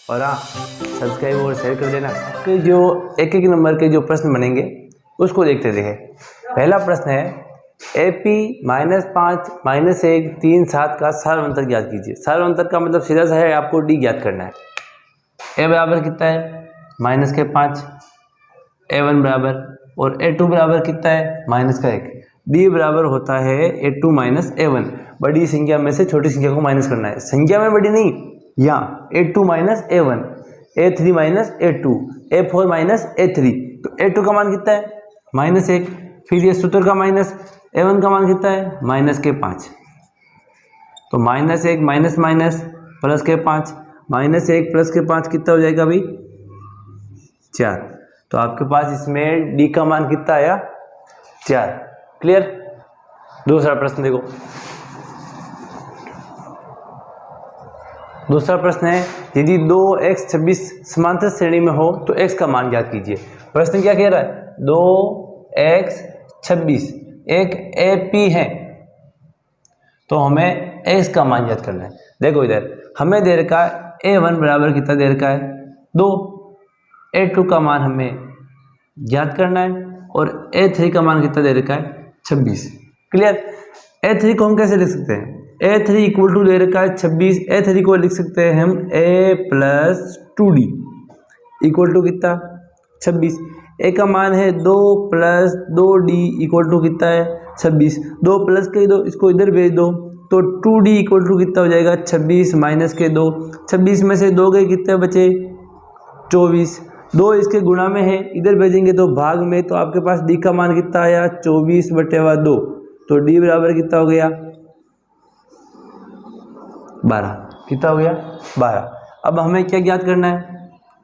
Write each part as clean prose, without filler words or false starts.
और हाँ, सब्सक्राइब और शेयर कर देना कि जो एक एक नंबर के जो प्रश्न बनेंगे उसको देखते रहे। पहला प्रश्न है AP -5 -1 3 7 का सार्वंतर ज्ञात कीजिए। सार्वंतर का मतलब सीधा सा है, आपको D ज्ञात करना है। A बराबर कितना है -5, A1 बराबर, और A2 बराबर कितना है -1। D बराबर होता है A2 - A1। बड़ी संख्या में से छोटी संख्या को माइनस करना है, संख्या में बड़ी नहीं, यहाँ A2 - A1, A3 - A2, A4 - A3। तो A2 का मान कितना है -1। फिर ये सूत्र का माइनस, A1 का मान कितना है -5। तो -1 माइनस माइनस प्लस के 5, -1 प्लस के 5 कितना हो जाएगा भाई 4। तो आपके पास इसमें D का मान कितना आया 4। क्लियर। दूसरा प्रश्न देखो। दूसरा प्रश्न है यदि 2x 26 समांतर श्रेणी में हो तो x का मान ज्ञात कीजिए। प्रश्न क्या कह रहा है, 2x 26 एक AP है तो हमें x का मान ज्ञात करना है। देखो इधर हमें दे रखा है A1 बराबर कितना दे रखा है 2, A2 का मान हमें ज्ञात करना है और A3 का मान कितना दे रखा है 26। क्लियर। A3 को हम कैसे लिख सकते हैं, A3 इक्वल टू दे रखा है 26, A3 को लिख सकते हैं हम A + 2D इक्वल टू कितना 26। A का मान है 2 + 2D इक्वल टू कितना है 26। 2 प्लस के 2 इसको इधर भेज दो तो 2D इक्वल टू कितना हो जाएगा 26 माइनस के 2। 26 में से 2 गए कितने बचे 24। 2 इसके गुणा में है, इधर भेजेंगे तो भाग में, तो आपके पास D का मान कितना आया 24/2। तो D बराबर कितना हो गया 12। कितना हो गया 12। अब हमें क्या ज्ञात करना है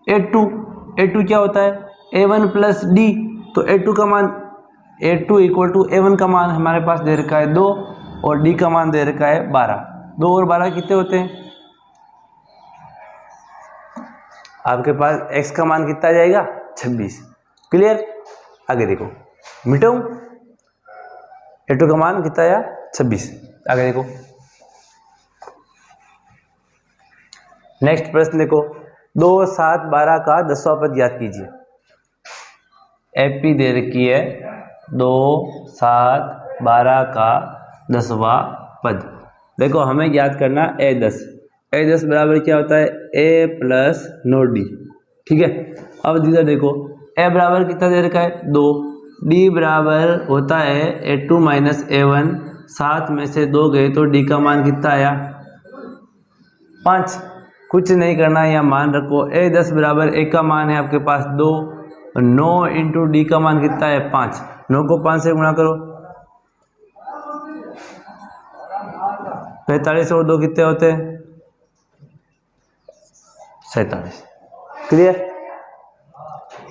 A2 क्या होता है A1 + D। तो A2 का मान A2 इक्वल टू A1 का मान हमारे पास दे रखा है 2 और D का मान दे रखा है 12। 2 और 12 कितने होते हैं, आपके पास x का मान कितना आ जाएगा 26। क्लियर। आगे देखो, मिटाऊं, A2 का मान कितना आया 26। आगे देखो नेक्स्ट प्रश्न देखो, 2 7 12 का 10वां पद ज्ञात कीजिए। AP दे रखी है 2 7 12 का 10वां पद। देखो हमें ज्ञात करना A10 बराबर क्या होता है A + 9D। ठीक है। अब इधर देखो A बराबर कितना दे रखा है 2, D बराबर होता है A2 - A1। 7 में से 2 गए तो D का मान कितना आया 5। कुछ नहीं करना है, यहाँ मान रखो A10 बराबर A का मान है आपके पास 2, 9 इंटू D का मान कितना है 5। 9 को 5 से गुणा करो, 45 और 2 कितने होते हैं 47। क्लियर।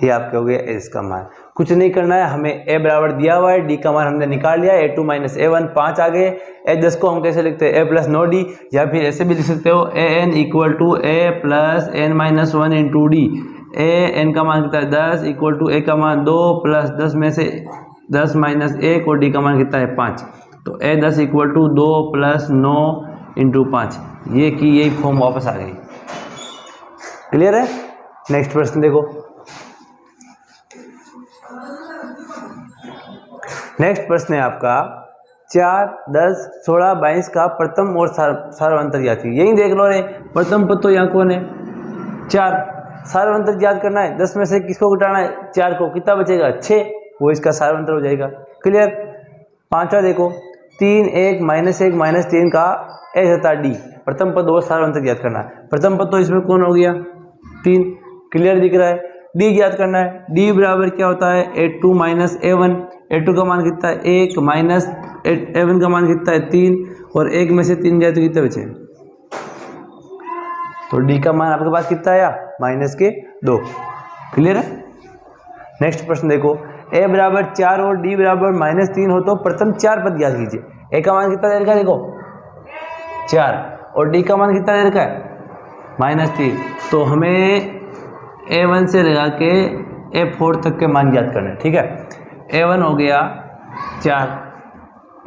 ये आपके हो गया इसका मान। कुछ नहीं करना है, हमें A बराबर दिया हुआ है, D का मान हमने निकाल लिया, A2 - A1 5 आ गए। A10 को हम कैसे लिखते हैं A + 9D, या फिर ऐसे भी लिख सकते हो AN equal to A + n - 1 into D। AN का मान कितना है 10 इक्वल टू A का मान 2 + 10 में से 10 - 1 और D का मान कितना है 5। तो A10 इक्वल टू 2 + 9 इंटू 5। ये की यही फॉर्म वापस आ गई। क्लियर है। नेक्स्ट प्रश्न देखो। नेक्स्ट प्रश्न है आपका 4 10 16 22 का प्रथम और सार्वंतर ज्ञात कीजिए। यही देख लो रे, प्रथम पद तो यहाँ कौन है 4, सार्वंतर ज्ञात करना है। 10 में से किसको घटाना है 4 को, कितना बचेगा 6, वो इसका सार्वंतर हो जाएगा। क्लियर। पांचवा देखो 3 1 -1 -3 का A तथा D प्रथम पद और सार्वंतर ज्ञात करना है। प्रथम पद तो इसमें कौन हो गया 3। क्लियर दिख रहा है। D ज्ञात करना है। D बराबर क्या होता है A2 - A1। A2 का मान कितना है 1 माइनस A1 का मान कितना है 3, और 1 में से 3 गया तो कितने बचे, तो D का मान आपके पास कितना आया -2। क्लियर है। नेक्स्ट प्रश्न देखो, A बराबर 4 और D बराबर -3 हो तो प्रथम 4 पद ज्ञात कीजिए। A का मान कितना दे रखा है देखो 4, और D का मान कितना दे रखा है -3। तो हमें A1 से लगा के A4 तक के मान ज्ञात करना है। ठीक है। A1 हो गया 4,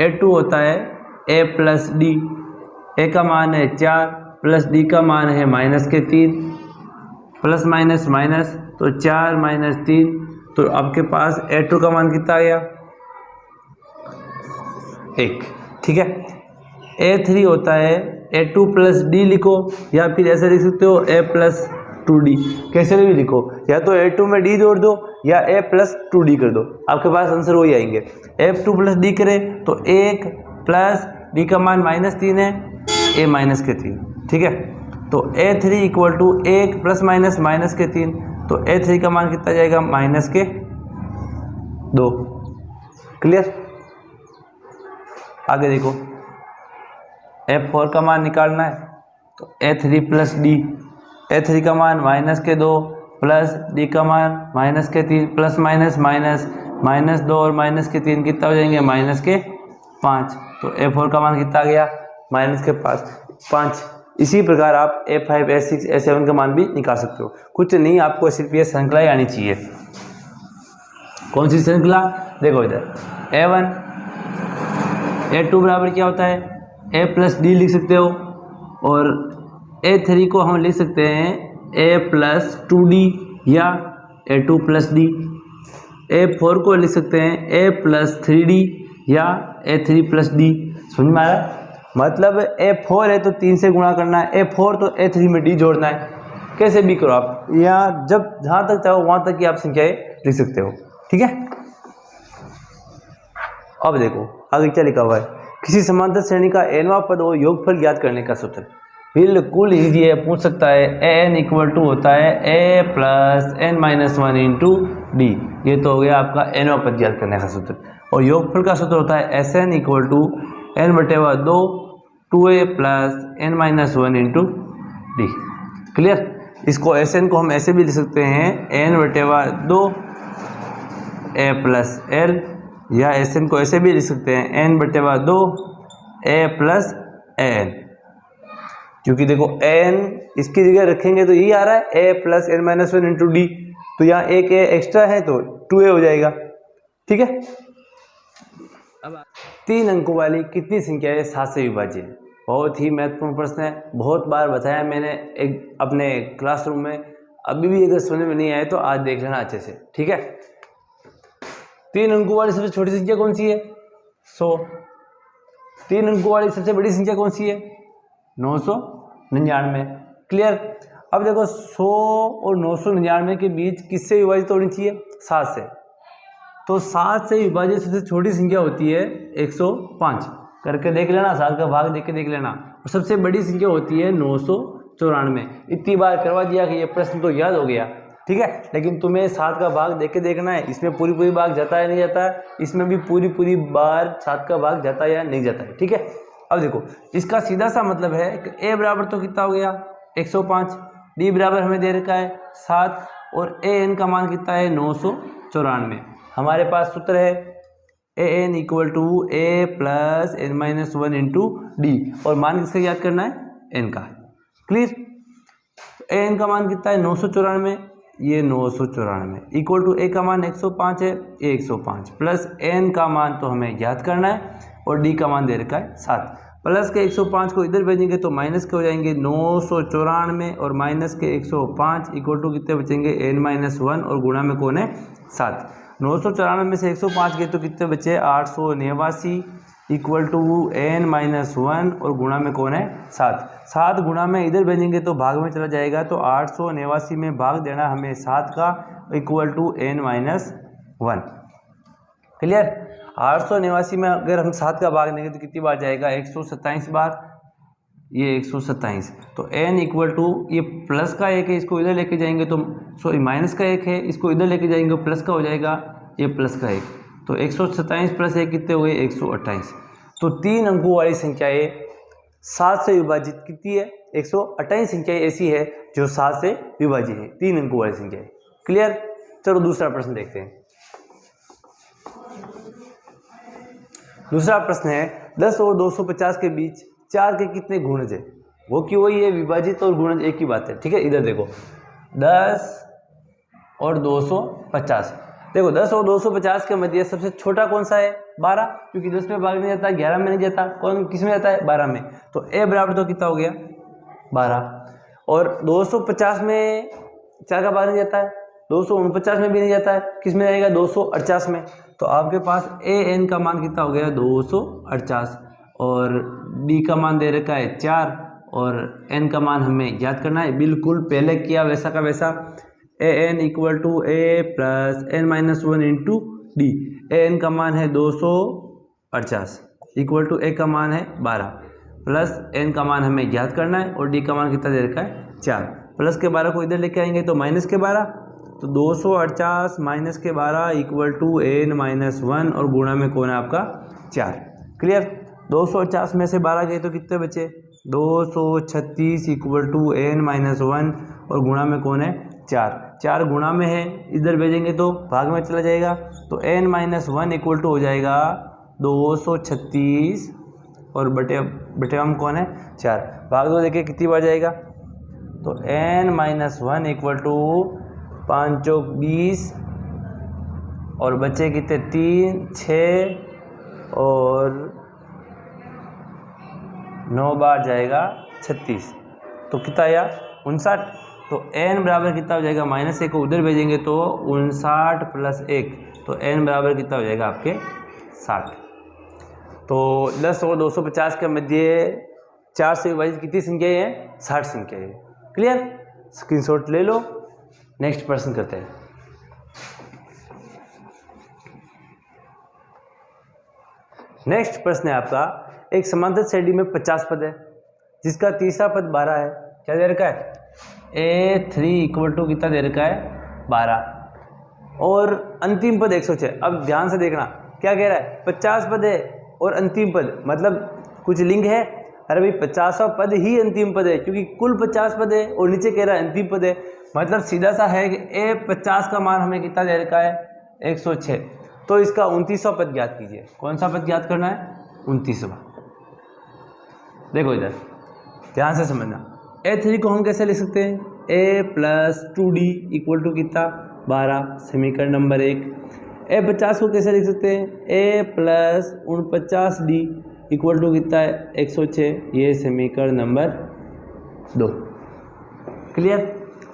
A2 होता है A + D, A का मान है 4 प्लस D का मान है -3, प्लस माइनस माइनस, तो 4 माइनस 3, तो आपके पास A2 का मान कितना आ गया 1। ठीक है, A3 होता है A2 प्लस डी लिखो, या फिर ऐसे लिख सकते हो A प्लस 2D, कैसे भी लिखो, या तो A2 में D जोड़ दो या A प्लस 2D कर दो, आपके पास आंसर वही आएंगे। F2 प्लस डी करें तो 1 प्लस D का मान -3 है, A माइनस के 3। ठीक है, तो A3 equal to 1 plus minus minus के 3, तो A3 का मान कितना जाएगा -2। क्लियर, आगे देखो F4 का मान निकालना है, तो A3 प्लस डी, A3 का मान -2 प्लस D का मान -3, प्लस माइनस माइनस, -2 और -3 कितना हो जाएंगे -5, तो A4 का मान कितना आ गया -5। इसी प्रकार आप A5, A6, A7 का मान भी निकाल सकते हो। कुछ नहीं, आपको सिर्फ ये श्रृंखला ही आनी चाहिए। कौन सी श्रृंखला, देखो इधर A1 A2 बराबर क्या होता है A प्लस डी लिख सकते हो, और A3 को हम लिख सकते हैं A प्लस 2D या A2 प्लस डी। A4 को लिख सकते हैं A प्लस 3D या A3 प्लस डी। समझ में आ रहा है, मतलब A4 है तो 3 से गुणा करना है, A4 तो A3 में D जोड़ना है, कैसे भी करो आप, यहाँ जब जहाँ तक चाहो वहाँ तक की आप संख्याएं लिख सकते हो। ठीक है, अब देखो आगे क्या लिखा हुआ है, किसी समांतर श्रेणी का nवां पद और योगफल ज्ञात करने का सूत्र। बिल्कुल इजी है, पूछ सकता है an इक्वल टू होता है a plus n minus 1 into D, ये तो हो गया आपका nवां पद ज्ञात करने का सूत्र। और योगफल का सूत्र होता है Sn equal to n/2 2a plus n minus 1 into D. Clear, इसको Sn को हम ऐसे भी लिख सकते हैं n/2 a प्लस l, या Sn को ऐसे भी लिख सकते हैं n/2 a प्लस n, क्योंकि देखो n इसकी जगह रखेंगे तो यही आ रहा है a plus n minus 1 into D, तो यहाँ एक a एक्स्ट्रा है तो 2a हो जाएगा। ठीक है, अब 3 अंकों वाली कितनी संख्या है 7 से विभाज्य है? बहुत ही महत्वपूर्ण प्रश्न है, बहुत बार बताया मैंने एक अपने क्लासरूम में, अभी भी अगर समझ में नहीं आए तो आज देख लेना अच्छे से। ठीक है, 3 अंकों वाली सबसे छोटी संख्या कौन सी है 100। 3 अंकों वाली सबसे बड़ी संख्या कौन सी है 999। क्लियर, अब देखो 100 और 999 के बीच किससे विभाजित होनी चाहिए 7 से, तो 7 से विभाजित सबसे छोटी संख्या होती है 105। करके देख लेना, 7 का भाग देख के देख लेना। और सबसे बड़ी संख्या होती है 994। इतनी बार करवा दिया कि ये प्रश्न तो याद हो गया। ठीक है, लेकिन तुम्हें 7 का भाग देख के देखना है, इसमें पूरी पूरी भाग जाता है नहीं जाता है, इसमें भी पूरी पूरी बार 7 का भाग जाता है या नहीं जाता है। ठीक है, अब देखो इसका सीधा सा मतलब है कि a बराबर तो कितना हो गया 105, d बराबर हमें दे रखा है 7, और an का मान कितना है 994। हमारे पास सूत्र है an equal to a plus n minus 1 into D, और मान किसका याद करना है n का। क्लियर, an का मान कितना है 994, ये 994 इक्वल टू a का मान 105 है, ये 105 प्लस n का मान तो हमें याद करना है, और d का मान दे रखा है 7। प्लस के 105 को इधर भेजेंगे तो माइनस के हो जाएंगे 994, और माइनस के 105 इक्वल टू कितने बचेंगे n माइनस 1, और गुणा में कौन है 7। 994 में से 105 गए तो कितने बचे 889 इक्वल टू n माइनस 1, और गुणा में कौन है 7। 7 गुणा में इधर भेजेंगे तो भाग में चला जाएगा, तो 889 में भाग देना हमें 7 का, equal to n minus 1। Clear, 889 में अगर हम 7 का भाग देंगे तो कितनी बार जाएगा 127 बार, ये 127। तो n इक्वल टू ये प्लस का 1 है, इसको इधर लेके जाएंगे तो सॉरी माइनस का 1 है, इसको इधर लेके जाएंगे प्लस का हो जाएगा, ये प्लस का 1, तो 127 प्लस 1 कितने हुए 128। तो 3 अंकों वाली संख्याएं 7 से विभाजित कितनी है 128 संख्याएं ऐसी है जो 7 से विभाजित है, 3 अंकों वाली संख्याएं। क्लियर, चलो दूसरा प्रश्न देखते हैं। दूसरा प्रश्न है 10 और 250 के बीच 4 के कितने गुणज है? वो कि वही है, विभाजित और गुणज एक ही बात है। ठीक है, इधर देखो 10 और 250, देखो 10 और 250 के मध्य सबसे छोटा कौन सा है 12, क्योंकि 10 में भाग नहीं जाता, 11 में नहीं जाता, कौन किस में जाता है 12 में, तो a बराबर तो कितना हो गया 12। और 250 में 4 का भाग नहीं जाता है, 249 में भी नहीं जाता है, किस में जाएगा 248 में। तो आपके पास ए एन का मान कितना हो गया 248 और डी का मान दे रखा है 4 और एन का मान हमें याद करना है, बिल्कुल पहले किया वैसा का वैसा। A N equal to A plus N minus 1 into D. A N का मान है 248 इक्वल टू ए का मान है 12 प्लस एन का मान हमें याद करना है और डी का मान कितना दे रखा है 4। प्लस के 12 को इधर लेके आएंगे तो माइनस के 12, तो 248 माइनस के 12 इक्वल टू एन माइनस 1 और गुणा में कौन है आपका 4। क्लियर। 250 में से 12 गए तो कितने बचे 236 इक्वल टू एन माइनस 1 और गुणा में कौन है 4। 4 गुणा में है, इधर भेजेंगे तो भाग में चला जाएगा, तो एन माइनस 1 इक्वल टू हो जाएगा 236 और बटे हम कौन है 4। भाग दो देखिए कितनी बार जाएगा, तो एन माइनस 1 इक्वल टू 5 चौक 20 और बचे कितने 3 6 और 9 बार जाएगा 36, तो कितना आया 59। तो n बराबर कितना हो जाएगा -1 को उधर भेजेंगे तो 59 प्लस 1, तो n बराबर कितना हो जाएगा आपके 60। तो 10 और 250 के मध्य 4 से विभाजित कितनी संख्याएं हैं 60 संख्याएं हैं। क्लियर। स्क्रीनशॉट ले लो, नेक्स्ट प्रश्न करते हैं। नेक्स्ट प्रश्न है आपका, एक समांतर श्रेणी में 50 पद है जिसका तीसरा पद 12 है। क्या दे रखा है A3 इक्वल टू कितना दे रखा है 12 और अंतिम पद 106। अब ध्यान से देखना क्या कह रहा है 50 पद है और अंतिम पद, मतलब कुछ लिंक है। अरे भाई 50वां पद ही अंतिम पद है क्योंकि कुल 50 पद है और नीचे कह रहा है अंतिम पद है, मतलब सीधा सा है कि A50 का मान हमें कितना दे रखा है 106। तो इसका 29वां पद ज्ञात कीजिए। कौन सा पद ज्ञात करना है 29वां। देखो इधर ध्यान से समझना, A3 को हम कैसे लिख सकते हैं A plus 2D equal to कितना 12, समीकरण नंबर 1। A50 को कैसे लिख सकते हैं A plus 49D equal to कितना है 106, ये समीकरण नंबर 2। क्लियर।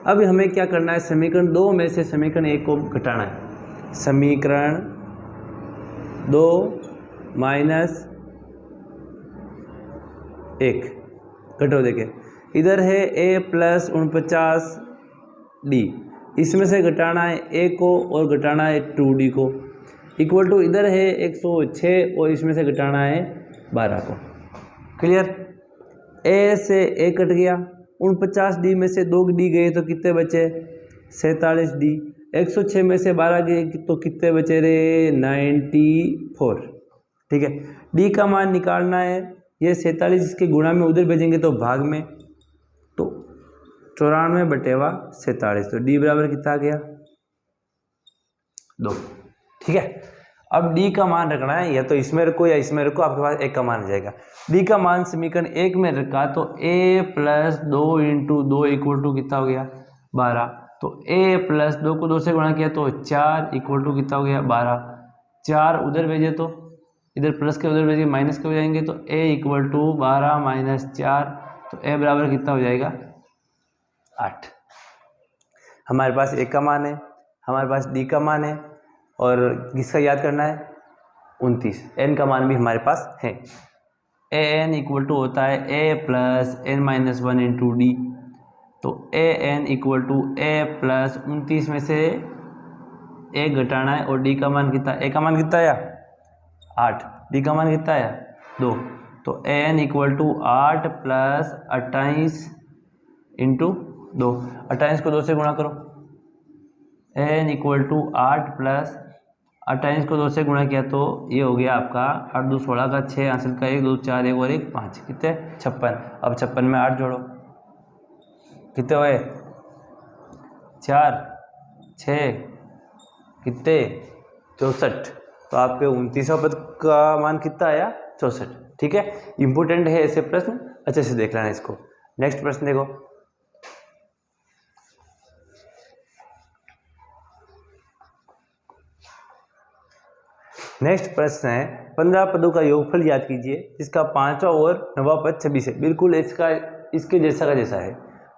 अब हमें क्या करना है, समीकरण 2 में से समीकरण 1 को घटाना है। समीकरण 2 माइनस 1 घटो, देखे इधर है A प्लस 49D, इसमें से घटाना है A को और घटाना है 2D को, इक्वल टू इधर है 106 और इसमें से घटाना है 12 को। क्लियर। A से A कट गया, 49D में से 2D गए तो कितने बचे 47D, 106 में से 12 गए तो कितने बचे रे 94। ठीक है। D का मान निकालना है, ये 47 इसके गुणा में उधर भेजेंगे तो भाग में, तो 94/47, तो D बराबर कितना आ गया 2। ठीक है। अब D का मान रखना है, या तो इसमें रखो या इसमें रखो, आपके पास एक का मान आ जाएगा। D का मान समीकरण 1 में रखा तो A plus 2 into 2 equal to कितना हो गया 12, तो A प्लस 2 को 2 से गुणा किया तो 4 इक्वल टू कितना हो गया 12। 4 उधर भेजे तो इधर प्लस के उधर भेजे माइनस के हो जाएंगे, तो A इक्वल टू 12 माइनस 4, तो A बराबर कितना हो जाएगा 8। हमारे पास A का मान है, हमारे पास D का मान है और किसका याद करना है 29। N का मान भी हमारे पास है। AN इक्वल टू होता है A plus N minus 1 into D, तो AN equal to A plus 29 में से 1 घटाना है और D का मान कितना, A का मान कितना आया 8, D का मान कितना आया 2, तो AN equal to 8 plus 28 into 2, 28 को 2 से गुणा करो, AN इक्वल टू 8 प्लस 28 को 2 से गुणा किया तो ये हो गया आपका 8 2 16 का 6, आंसर का 1 2 4 1 और 1 5, कितने 56। अब 56 में 8 जोड़ो, कितने हुए 4 6 कितने 64, तो आपके 29वां पद का मान कितना आया 64। ठीक है। इंपॉर्टेंट है ऐसे प्रश्न, अच्छे से देख लेना इसको। नेक्स्ट प्रश्न देखो, नेक्स्ट प्रश्न है 15 पदों का योगफल याद कीजिए जिसका 5वां और 9वां पद 26 है। बिल्कुल इसका इसके जैसा का जैसा है।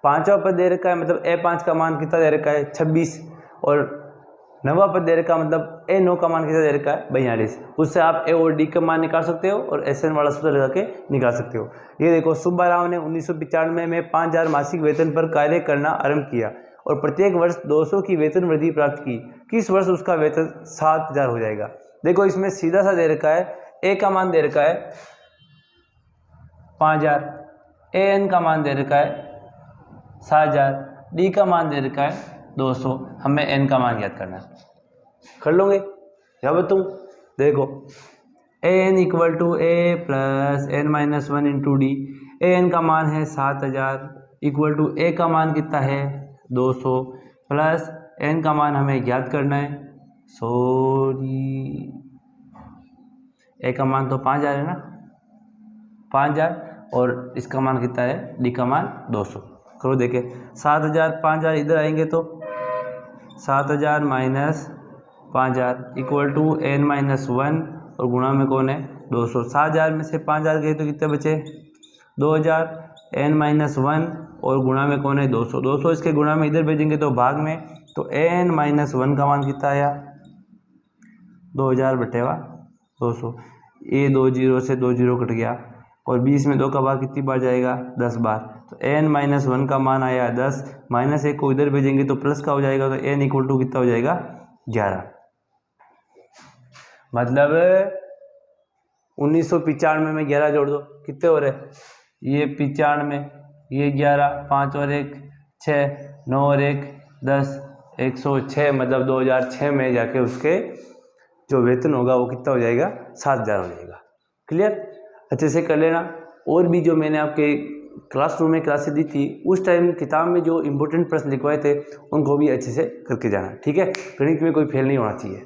पांचवा पद दे रखा है, मतलब A5 का मान कितना दे रखा है 26, और 9वां पद दे रखा है, मतलब A9 का मान कितना दे रखा है 42। उससे आप A और D का मान निकाल सकते हो और SN वाला सूत्र लगा के निकाल सकते हो। ये देखो, सुब्बा राव ने 1995 में 5000 मासिक वेतन पर कार्य करना आरंभ किया और प्रत्येक वर्ष 200 की वेतन वृद्धि प्राप्त की। किस वर्ष उसका वेतन 7000 हो जाएगा? देखो, इसमें सीधा सा दे रखा है, A का मान दे रखा है 5000, AN का मान दे रखा है 7000, D का मान दे रखा है 200, हमें N का मान ज्ञात करना है। कर लोगे या बताऊँ? देखो, AN equal to A plus N-1 into D. AN का मान है 7000 इक्वल टू A का मान कितना है 200 प्लस N का मान हमें ज्ञात करना है, A का मान तो 5000 है ना, 5000, और इसका मान कितना है, D का मान 200। करो देखे, 7000 5000 इधर आएंगे तो 7000 माइनस 5000 इक्वल टू N-1 और गुणा में कौन है 200। 7000 में से 5000 गए तो कितने बचे 2000, N-1 और गुणा में कौन है 200। 200 इसके गुणा में इधर भेजेंगे तो भाग में, तो N-1 का मान कितना आया 2000 बटेवा 200। ये 2 जीरो से 2 जीरो कट गया और 20 में 2 का भाग कितनी बार जाएगा 10 बार, तो N-1 का मान आया 10, माइनस 1 को इधर भेजेंगे तो प्लस का हो जाएगा, तो N इक्वल टू कितना हो जाएगा 11। मतलब 1995 में 11 जोड़ दो, कितने हो रहे, ये 95, ये 11, 5 और 1 6, 9 और 1 10, 106, मतलब 2006 में जाके उसके जो वेतन होगा वो कितना हो जाएगा 7000 हो जाएगा। क्लियर? अच्छे से कर लेना। और भी जो मैंने आपके क्लासरूम में क्लासेस दी थी उस टाइम किताब में जो इम्पोर्टेंट प्रश्न लिखवाए थे उनको भी अच्छे से करके जाना, ठीक है? गणित में कोई फेल नहीं होना चाहिए।